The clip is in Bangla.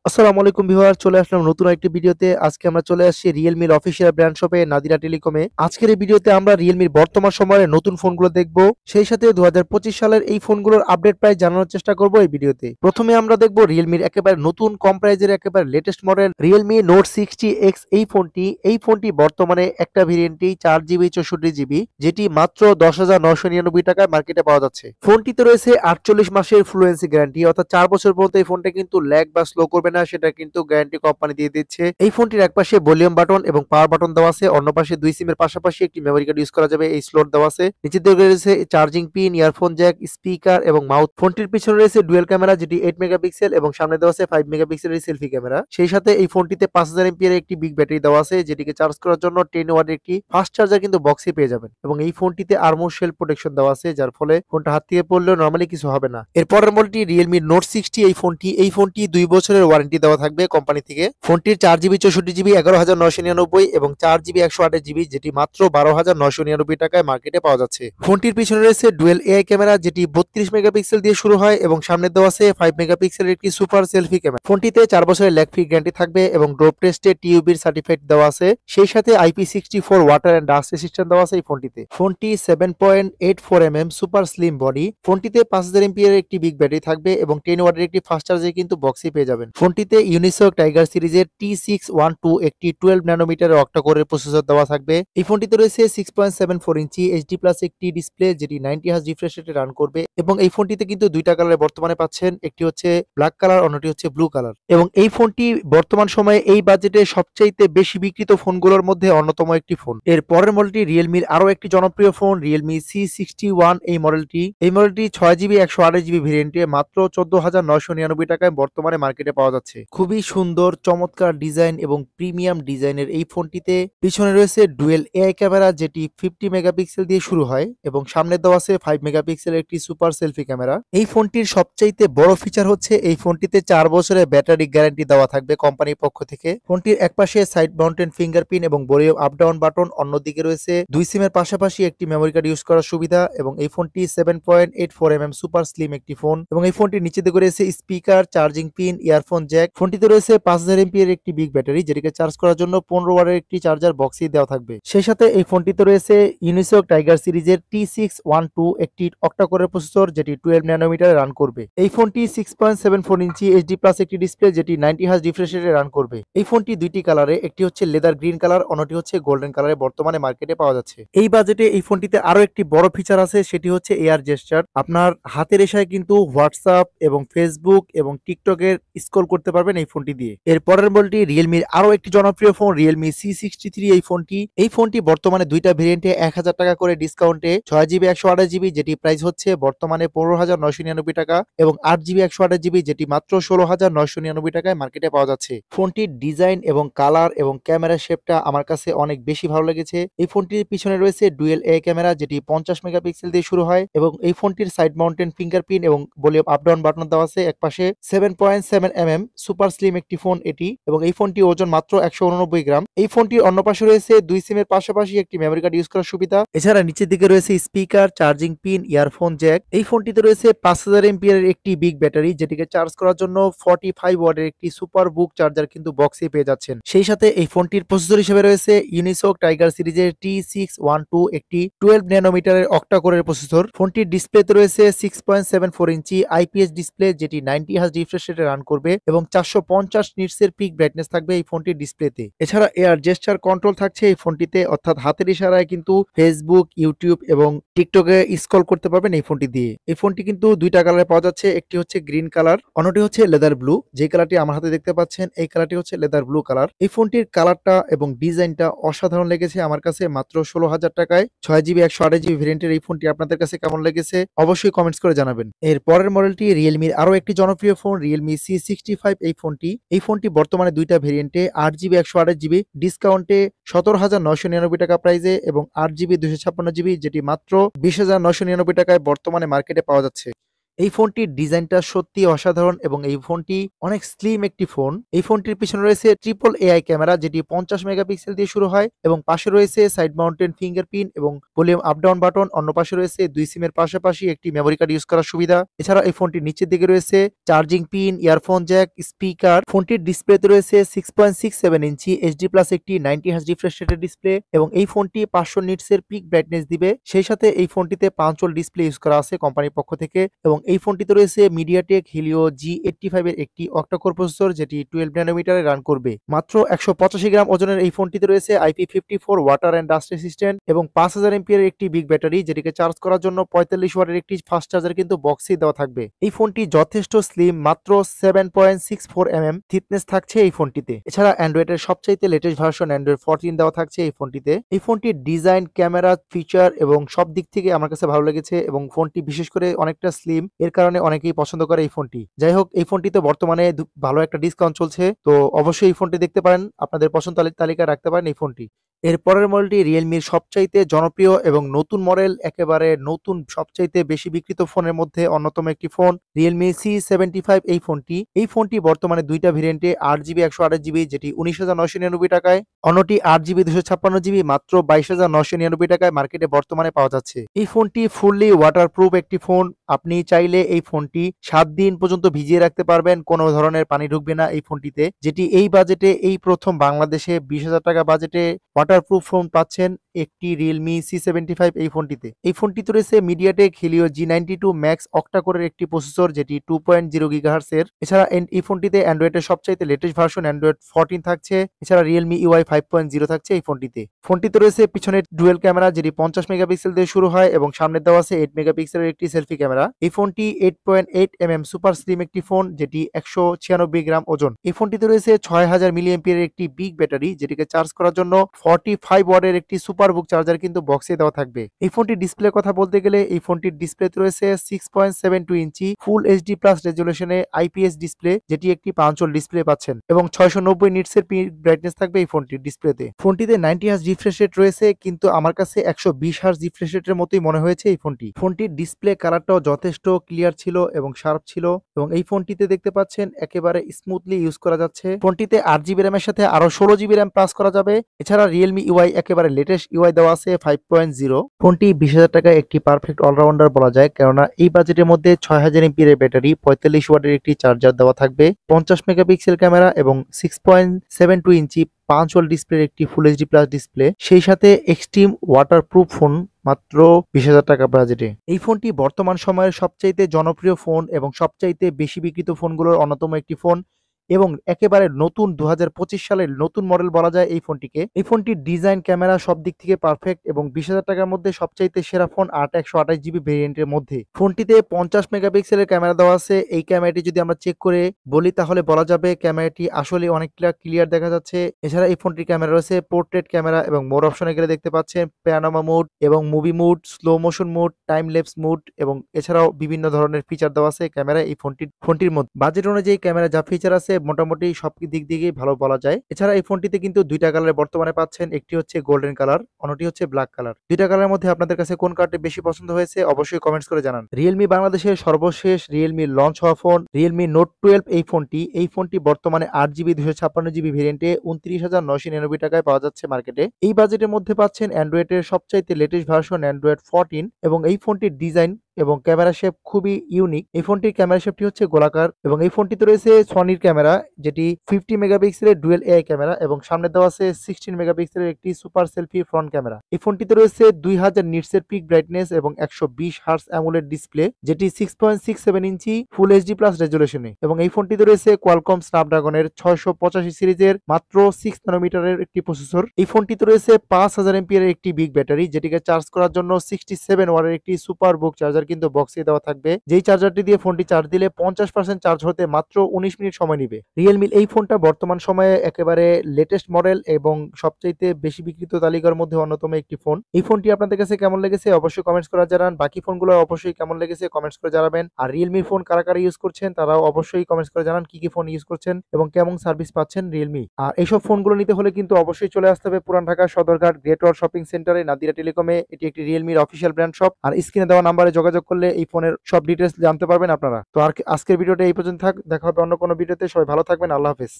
আসসালামু আলাইকুম ভিউয়ার, চলে আসলাম নতুন একটি ভিডিওতে। আজকে আমরা চলে আসছি রিয়েলমির অফিসিয়াল ব্র্যান্ড শপে নাদিরা টেলিকমে। আজকের এই ভিডিওতে আমরা রিয়েলমির বর্তমান সময়ের নতুন ফোনগুলো দেখব, সেই সাথে 2025 সালের এই ফোনগুলোর আপডেট প্রাইস জানানোর চেষ্টা করব এই ভিডিওতে। প্রথমে আমরা দেখব রিয়েলমির একেবারে নতুন কম প্রাইজের একেবারে latest model Realme note 60X। এই ফোনটি বর্তমানে একটা ভেরিয়েন্টেই 4GB 64GB, যেটি মাত্র 10,999 টাকায় মার্কেটে পাওয়া যাচ্ছে। ফোনটিতে রয়েছে 48 মাসের ফ্লুয়েন্সি গ্যারান্টি, অর্থাৎ 4 বছর পর্যন্ত এই ফোনটা কিন্তু ল্যাগ বা স্লো করবে না, সেটা কিন্তু গ্যারান্টি কোম্পানি দিয়ে দিচ্ছে। এই ফোনটির একপাশে ভলিউম বাটন এবং পাওয়ার বাটন দেওয়া আছে, অন্য পাশে দুই সিমের পাশাপাশি একটি মেমরি কার্ড ইউজ করা যাবে, এই স্লট দেওয়া আছে। নিচের দিকে রয়েছে charging pin, earphone Jack, speaker এবং মাউথ। ফোনটির পিছনে রয়েছে ডুয়েল ক্যামেরা, যেটি 8 মেগাপিক্সেল এবং সামনে দেওয়া আছে 5 মেগাপিক্সেলের সেলফি ক্যামেরা। সেই সাথে এই ফোনটিতে 5000 এমপিএর একটি বিগ ব্যাটারি দেওয়া আছে, যেটিকে চার্জ করার জন্য 10 ওয়াটের একটি ফাস্ট চার্জার কিন্তু বক্সে পেয়ে যাবেন। এবং এই ফোনটিতে আর্মোর শেল প্রোটেকশন দেওয়া আছে, যার ফলে ফোনটা হাত থেকে পড়লেও নরমালি কিছু হবে না। এরপরের মডেলটি রিয়েলমি নোট 60। এই ফোনটি 2 বছরের ওয়ারেন্টি দেওয়া থাকবে কোম্পানি থেকে। ফোনটির 4GB 64GB 11,999 এবং 4GB 128GB, যেটি মাত্র 12,999 টাকায় মার্কেটে পাওয়া যাচ্ছে। ফোনটির পিছনে রয়েছে ডুয়েল এআই ক্যামেরা, যেটি 32 মেগাপিক্সেল দিয়ে শুরু হয় এবং সামনে দেওয়া আছে 5 মেগাপিক্সেলের একটি সুপার সেলফি ক্যামেরা। ফোনটিতে 4 বছরের ল্যাগ ফ্রি গ্যারান্টি থাকবে এবং ড্রপ টেস্টে টিউবির সার্টিফাইড দেওয়া আছে। সেই সাথে IP64 water and dust resistant দেওয়া আছে এই ফোনটিতে। ফোনটি 7.84 mm সুপার স্লিম বডি। ফোনটিতে 5000 এমপিএর একটি বিগ ব্যাটারি থাকবে এবং 10 ওয়াটের একটি ফাস্ট চার্জার কিন্তু বক্সে পেয়ে যাবেন। ফোনটিতে ইউনিসক টাইগার সিরিজের T612 একটি 12 ন্যানোমিটারের অক্টা কোরের প্রসেসর দেওয়া থাকবে। এই ফোনটিতে রয়েছে 6.74 ইঞ্চি এইচডি প্লাস একটি ডিসপ্লে, যেটি 90 হার্জ রিফ্রেশ রেটে রান করবে। এবং এই ফোনটিতে কিন্তু দুইটা কালারে বর্তমানে পাচ্ছেন, একটি হচ্ছে ব্ল্যাক কালার, অন্যটি হচ্ছে ব্লু কালার। এবং এই ফোনটি বর্তমান সময়ে এই বাজেটে সবচাইতে বেশি বিক্রিত ফোনগুলোর মধ্যে অন্যতম একটি ফোন। এর পরের মডেলটি রিয়েলমির আরো একটি জনপ্রিয় ফোন রিয়েলমি C61। এই মডেলটি 6GB 128GB ভেরিয়েন্টে মাত্র 14,999 টাকায় বর্তমানে মার্কেটে পাওয়া যাচ্ছে। খুবই সুন্দর চমৎকার ডিজাইন এবং প্রিমিয়াম ডিজাইনের এই ফোনটিতে পিছনে রয়েছে ডুয়েল এআই ক্যামেরা, যেটি 50 মেগাপিক্সেল দিয়ে শুরু হয় এবং সামনে দেওয়া আছে 5 মেগাপিক্সেলের একটি সুপার সেলফি ক্যামেরা। এই ফোনটির সবচাইতে বড় ফিচার হচ্ছে এই ফোনটিতে 4 বছরের ব্যাটারি গ্যারান্টি দেওয়া থাকবে কোম্পানির পক্ষ থেকে। ফোনটির একপাশে সাইড মাউন্টেন ফিঙ্গারপ্রিন্ট এবং ভলিউম আপ ডাউন বাটন, অন্যদিকে রয়েছে দুই সিমের পাশাপাশি একটি মেমরি কার্ড ইউজ করার সুবিধা। এবং এই ফোনটি 7.84 mm সুপার স্লিম একটি ফোন। এবং এই ফোনটির নিচে দিকে রয়েছে speaker, charging pin, earphone jack. ফোনটিতে রয়েছে 5000 এমপিএর একটি বিগ ব্যাটারি, যেটিকে চার্জ করার জন্য 15 ওয়াটের একটি চার্জার বক্সই দেওয়া থাকবে। সেই সাথে এই ফোনটিতে রয়েছে ইউনিসক টাইগার সিরিজের T612 একটি অক্টা কোরের প্রসেসর, যেটি 12 ন্যানোমিটারে রান করবে। এই ফোনটি 6.74 ইঞ্চি এইচডি প্লাস একটি ডিসপ্লে, যেটি 90 হার্জ রিফ্রেশ রেটে রান করবে। এই ফোনটি দুইটি কালারে, একটি হচ্ছে লেদার গ্রিন কালার, অন্যটি হচ্ছে গোল্ডেন কালারে বর্তমানে মার্কেটে পাওয়া যাচ্ছে। এই বাজেটে এই ফোনটিতে আরো একটি বড় ফিচার আছে, সেটি হচ্ছে এয়ার জেস্টার। আপনার হাতের ইশারায় কিন্তু হোয়াটসঅ্যাপ এবং ফেসবুক এবং টিকটকের স্ক্রল করতে পারবেন এই ফোনটি দিয়ে। এর পরের মডেলটি রিয়েলমির আরো একটি জনপ্রিয় ফোন রিয়েলমি C63। এই ফোনটি বর্তমানে দুইটা ভেরিয়েন্টে 1000 টাকা করে ডিসকাউন্টে 6GB 128GB, যেটি প্রাইস হচ্ছে বর্তমানে 15,999 টাকা এবং 8GB 128GB, যেটি মাত্র 16,999 টাকায় মার্কেটে পাওয়া যাচ্ছে। ফোনটির ডিজাইন এবং কালার এবং ক্যামেরা শেপটা আমার কাছে অনেক বেশি ভালো লেগেছে। এই ফোনটির পিছনে রয়েছে ডুয়েল এ ক্যামেরা, যেটি 50 মেগাপিক্সেল দিয়ে শুরু হয় এবং এই ফোনটির সাইড মাউন্টেন ফিঙ্গারপ্রিন্ট এবং ভলিউম আপ ডাউন বাটন দেওয়া আছে। একপাশে 7.7 mm সুপার স্লিম একটি ফোন এটি, এবং এই ফোনটি ওজন মাত্র 189 গ্রাম। এই ফোনটির অন্য পাশে রয়েছে দুই সিমের পাশাপাশি একটি মেমরি কার্ড ইউজ করার সুবিধা। এছাড়া নিচের দিকে রয়েছে speaker, charging pin, earphone Jack. এই ফোনটিতে রয়েছে 5000 এমপিএর একটি বিগ ব্যাটারি, যেটিকে চার্জ করার জন্য 45 ওয়াটের একটি সুপার বুক চার্জার কিন্তু বক্সে পেয়ে যাচ্ছেন। সেই সাথে এই ফোনটির প্রসেসর হিসেবে রয়েছে ইউনিসক টাইগার সিরিজের T612 একটি 12 ন্যানোমিটারের অক্টা কোরের প্রসেসর। ফোনটির ডিসপ্লেতে রয়েছে 6.74 ইঞ্চি আইপিএস ডিসপ্লে, যেটি 90 হার্জ রিফ্রেশ রেটে রান করবে এবং 450 নিটসের পিক ব্রাইটনেস থাকবে এই ফোনটির ডিসপ্লেতে। এছাড়া এয়ার জেস্টার কন্ট্রোল থাকছে এই ফোনটিতে, অর্থাৎ হাতের ইশারায় কিন্তু ফেসবুক, ইউটিউব এবং টিকটকে স্ক্রল করতে পারবেন এই ফোনটি দিয়ে। এই ফোনটি কিন্তু দুইটা কালারে পাওয়া যাচ্ছে, একটি হচ্ছে গ্রিন কালার, অন্যটি হচ্ছে লেদার ব্লু। যে কালারটি আমার হাতে দেখতে পাচ্ছেন এই কালারটি হচ্ছে লেদার ব্লু কালার। এই ফোনটির কালারটা এবং ডিজাইনটা অসাধারণ লেগেছে আমার কাছে মাত্র 16,000 টাকায়। 6GB 128GB ভেরিয়েন্টের এই ফোনটি আপনাদের কাছে কেমন লেগেছে অবশ্যই কমেন্টস করে জানাবেন। এর পরের মডেলটি রিয়েলমির আরো একটি জনপ্রিয় ফোন রিয়েলমি C65। এই ফোনটি বর্তমানে দুইটা ভেরিয়েন্টে 8GB 128GB ডিসকাউন্টে 17,999 টাকা প্রাইজে এবং 8GB 256GB, যেটি মাত্র 20,999 টাকায় বর্তমানে মার্কেটে পাওয়া যাচ্ছে। এই ফোনটির ডিজাইনটা সত্যি অসাধারণ এবং এই ফোনটি অনেক স্লিম একটি ফোন। এই ফোনটির পিছনে রয়েছে ট্রিপল এআই ক্যামেরা, যেটি 50 মেগাপিক্সেল দিয়ে শুরু হয় এবং পাশে রয়েছে সাইড মাউন্টেন ফিঙ্গারপ্রিন্ট এবং ভলিউম আপ ডাউন বাটন। অন্য পাশে রয়েছে 2 সিমের পাশাপাশি একটি মেমোরি কার্ড ইউজ করার সুবিধা। এছাড়া এই ফোনটির নিচের দিকে রয়েছে charging pin, earphone Jack, speaker. ফোনটির ডিসপ্লেতে রয়েছে 6.67 ইঞ্চি এইচডি প্লাস একটি 90 হার্জ রিফ্রেশ রেটের ডিসপ্লে এবং এই ফোনটি 500 নিটসের পিক ব্রাইটনেস দিবে। সেই সাথে এই ফোনটিতে 5 ওয়াট ডিসপ্লে ইউজ করা আছে কোম্পানির পক্ষ থেকে এবং এই ফোনটিতে রয়েছে মিডিয়াটেক হিলিও G85 এর একটি অক্টা-কোর প্রসেসর, যেটি 12 ন্যানোমিটারে রান করবে। মাত্র 185 গ্রাম ওজনের এই ফোনটিতে রয়েছে IP54 water and dust resistant এবং 5000 এমপিআর একটি বিগ ব্যাটারি, যেটিকে চার্জ করার জন্য 45 ওয়াটের একটি ফাস্ট চার্জার কিন্তু বক্সেই দেওয়া থাকবে। এই ফোনটি যথেষ্ট স্লিম, মাত্র 7.64 থিকনেস থাকছে এই ফোনটিতে। এছাড়া অ্যান্ড্রয়েডের সবচাইতে লেটেস্ট ভার্সন অ্যান্ড্রয়েড 14 দেওয়া থাকছে এই ফোনটিতে। এই ফোনটির ডিজাইন, ক্যামেরা, ফিচার এবং সব দিক থেকে আমার কাছে ভালো লেগেছে এবং ফোনটি বিশেষ করে অনেকটা স্লিম, এর কারণে অনেকেই পছন্দ করে এই ফোনটি। যাই হোক, এই ফোনটিতে বর্তমানে ভালো একটা ডিসকাউন্ট চলছে, তো অবশ্যই এই ফোনটি দেখতে পারেন, আপনাদের পছন্দ তালিকায় রাখতে পারেন এই ফোনটি। এর পরের মডেলটি রিয়েলমির সবচাইতে জনপ্রিয় এবং নতুন মডেল, একেবারে নতুন, সবচাইতে বেশি বিক্রিত ফোনের মধ্যে অন্যতম একটি ফোন, রিয়েলমি C75। এই ফোনটি বর্তমানে দুইটা ভেরিয়েন্টে, 8GB 128GB, যেটি 19,999 টাকায়, অন্যটি 8GB 256GB মাত্র 22,999 টাকায় মার্কেটে বর্তমানে পাওয়া যাচ্ছে। এই ফোনটি ফুললি ওয়াটারপ্রুফ একটি ফোন। আপনি চাইলে এই ফোনটি 7 দিন পর্যন্ত ভিজিয়ে রাখতে পারবেন, কোনো ধরনের পানি ঢুকবে না এই ফোনটিতে। যেটি এই বাজেটে, এই প্রথম বাংলাদেশে 20,000 টাকা বাজেটে ওয়াটারপ্রুফ ফোন পাচ্ছেন একটি রিয়েলমি C75 এই ফোনটিতে। এই ফোনটিতে রয়েছে মিডিয়াটেক হিলিও G92 ম্যাক্স অক্টা-কোরের একটি প্রসেসর, যেটি 2.0 গিগাহার্টজ এর। এছাড়া এই ফোনটিতে অ্যান্ড্রয়েডের সবচাইতে লেটেস্ট ভার্সন অ্যান্ড্রয়েড 14 থাকছে। এছাড়া রিয়েলমি UI 5.0 থাকছে এই ফোনটিতে রয়েছে পিছনে ডুয়েল ক্যামেরা, যেটি 50 মেগাপিক্সেল দিয়ে শুরু হয় এবং সামনে দেওয়া আছে 8 মেগাপিক্সেলের একটি সেলফি ক্যামেরা। এই ফোনটি 8.8 সুপার স্লিম একটি ফোন, যেটি 196 গ্রাম ওজন। এই ফোনটিতে রয়েছে 6000 মিলিঅ্যাম্পিয়ার একটি বিগ ব্যাটারি, যেটিকে চার্জ করার জন্য 45 ওয়াটের একটি সুপার বুক চার্জার কিন্তু বক্সে দেওয়া থাকবে। এই ফোনটির ডিসপ্লে কথা বলতে গেলে, এই ফোনটির ডিসপ্লেতে রয়েছে 6.72 ইঞ্চি ফুল এইচডি প্লাস রেজুলেশনে IPS ডিসপ্লে, যেটি একটি 5 ওয়াট ডিসপ্লে পাচ্ছেন এবং 690 নিটসের পিক ব্রাইটনেস থাকবে এই ফোনটির ডিসপ্লেতে। ফোনটিতে 90 হার্জ রিফ্রেশ রেট রয়েছে, কিন্তু আমার কাছে 120 হার্জ রিফ্রেশ রেটের মতোই মনে হয়েছে এই ফোনটির ডিসপ্লে কালারটাও যথেষ্ট ক্লিয়ার ছিল এবং শার্প ছিল এবং এই ফোনটিতে দেখতে পাচ্ছেন একেবারে স্মুথলি ইউজ করা যাচ্ছে। ফোনটিতে 8GB র্যামের সাথে আরো 16GB র্যাম প্লাস করা যাবে। এছাড়া রিয়েলমি UI একেবারে লেটেস্ট UI দেওয়া আছে 5.0। ফোনটি 20,000 টাকায় একটি পারফেক্ট অলরাউন্ডার বলা যায়, কেননা এই বাজেটের মধ্যে 6000 এমপিএর ব্যাটারি, 45 ওয়াটের একটি চার্জার দেওয়া থাকবে, 50 মেগাপিক্সেল ক্যামেরা এবং 6.72 ইঞ্চি 5 ওয়াট ডিসপ্লের একটি ফুল এইচডি প্লাস ডিসপ্লে, সেই সাথে এক্সট্রিম ওয়াটারপ্রুফ ফোন মাত্র 20,000 টাকা বাজেটে। এই ফোনটি বর্তমান সময়ের সবচাইতে জনপ্রিয় ফোন এবং সবচাইতে বেশি বিক্রিত ফোনগুলোর অন্যতম একটি ফোন এবং একেবারে নতুন 2025 সালের নতুন মডেল বলা যায় এই ফোনটিকে। এই ফোনটির ডিজাইন, ক্যামেরা সব দিক থেকে পারফেক্ট এবং 20,000 টাকার মধ্যে সবচাইতে সেরা ফোন 128GB ভেরিয়েন্টের মধ্যে। ফোনটিতে 50 মেগাপিক্সেলের ক্যামেরা দেওয়া আছে। এই ক্যামেরাটি যদি আমরা চেক করে বলি তাহলে বলা যাবে ক্যামেরাটি আসলে অনেকটা ক্লিয়ার দেখা যাচ্ছে। এছাড়া এই ফোনটির ক্যামেরা রয়েছে পোর্ট্রেট ক্যামেরা এবং মোড অপশনে গেলে দেখতে পাচ্ছেন প্যানোরামা মোড এবং movie mode, slow motion mode, time lapse mode এবং এছাড়াও বিভিন্ন ধরনের ফিচার দেওয়া আছে ক্যামেরা এই ফোনটির মধ্যে। বাজেট অনুযায়ী ক্যামেরা যা ফিচার আছে মোটামুটি সব দিক দিকে ভালো বলা যায়। এছাড়া এই ফোনটিতে কিন্তু দুইটা কালারে বর্তমানে পাচ্ছেন, একটি হচ্ছে গোল্ডেন কালার, অন্যটি হচ্ছে ব্ল্যাক কালার। দুইটা কালারের মধ্যে আপনাদের কাছে কোন কালারটি বেশি পছন্দ হয়েছে অবশ্যই কমেন্টস করে জানান। রিয়েলমি বাংলাদেশের সর্বশেষ রিয়েলমি লঞ্চ হওয়া ফোন রিয়েলমি নোট 12 এই ফোনটি বর্তমানে 8GB 256GB ভেরিয়েন্টে 29,999 টাকায় পাওয়া যাচ্ছে মার্কেটে। এই বাজেটের মধ্যে পাচ্ছেন অ্যান্ড্রয়েডের সবচাইতে লেটেস্ট ভার্সন অ্যান্ড্রয়েড 14 এবং এই ফোনটির ডিজাইন এবং ক্যামেরা শেপ খুবই ইউনিক। এই ফোনটির ক্যামেরা শেপটি হচ্ছে গোলাকার এবং এই ফোনটিতে রয়েছে সনির ক্যামেরা, যেটি 50 মেগাপিক্সেলের ডুয়েল এআই ক্যামেরা এবং সামনে দেওয়া আছে 16 মেগাপিক্সেলের একটি সুপার সেলফি ফ্রন্ট ক্যামেরা। এই ফোনটিতে রয়েছে 2000 নিটসের পিক ব্রাইটনেস এবং 120 হার্টজ অ্যামোলেড ডিসপ্লে, যেটি 6.67 ইঞ্চি ফুল এইচডি প্লাস রেজুলেশনে এবং এই ফোনটিতে রয়েছে কোয়ালকম স্ন্যাপড্রাগনের 685 সিরিজের মাত্র 6 ন্যানোমিটারের একটি প্রসেসর। এই ফোনটিতে রয়েছে 5000 এমপিএর একটি বিগ ব্যাটারি, যেটিকে চার্জ করার জন্য 67 ওয়াটের একটি সুপার বুক চার্জার কিন্তু বক্সে দেওয়া থাকবে। যেই চার্জারটি দিয়ে ফোনটি চার্জ দিলে 50% চার্জ হতে মাত্র 19 মিনিট সময় নেবে। রিয়েলমি এই ফোনটা বর্তমান সময়ে একেবারে লেটেস্ট মডেল এবং সবচাইতে বেশি বিক্রিত তালিকার মধ্যে অন্যতম একটি ফোন। এই ফোনটি আপনাদের কাছে কেমন লেগেছে অবশ্যই কমেন্টস করে জানান। বাকি ফোনগুলো অবশ্যই কেমন লেগেছে কমেন্টস করে জানাবেন। আর রিয়েলমি ফোন কারা কারা ইউজ করছেন তারাও অবশ্যই কমেন্টস করে জানান কি কি ফোন ইউজ করছেন এবং কেমন সার্ভিস পাচ্ছেন রিয়েলমি। আর এইসব ফোনগুলো নিতে হলে কিন্তু অবশ্যই চলে আসতে হবে পুরান ঢাকা সদরঘাট গ্রেট ওয়াল শপিং সেন্টারে নাদিরা টেলিকমে। এটি একটি রিয়েলমির অফিসিয়াল ব্র্যান্ড শপ। আর স্ক্রিনে দেওয়া নাম্বারে যোগাযোগ যোগাযোগ করলে এই ফোনের সব ডিটেলস জানতে পারবেন আপনারা। তো আর আজকের ভিডিওটা এই পর্যন্ত থাক, দেখা হবে অন্য কোনো ভিডিওতে। সবাই ভালো থাকবেন, আল্লাহ হাফেজ।